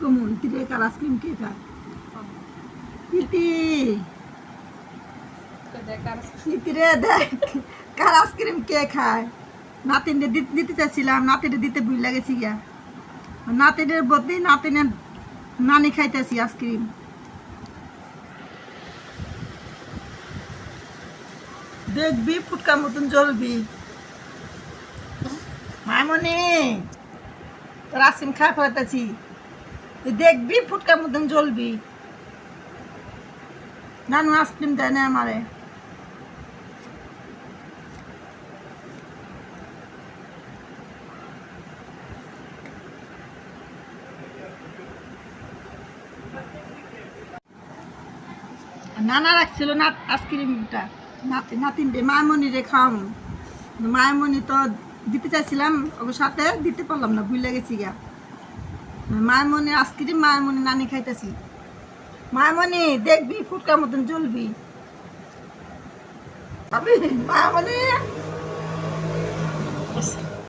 কমু ইতিরে কার আইসক্রিম কে খায় ইতি ইতিরে দেখ কার আইসক্রিম কে খায় নাতিনে দিতে চাইছিলাম নাতিনে দিতে ভুল লাগেছি গিয়া নাতিনের বদলি নাতিনের নানি খাইতেছি আইসক্রিম দেখবি ফুটকার মতন জ্বলবি মামনি তোর আইসক্রিম খাই ফেলতেছি দেখবি ফুটকার মতন জ্বলবি নানু আইসক্রিম দেয় না আমারে নানা রাখছিল না আইসক্রিমটা নাতিন রে মামনি রে খাওয়াম মামনি তো দিতে চাইছিলাম ওর সাথে দিতে পারলাম না ভুলে গেছি গা মামনি আইসক্রিম মামনি নানি খাইতেছি মামনি দেখবি ফুটকার মতন জ্বলবি মামনি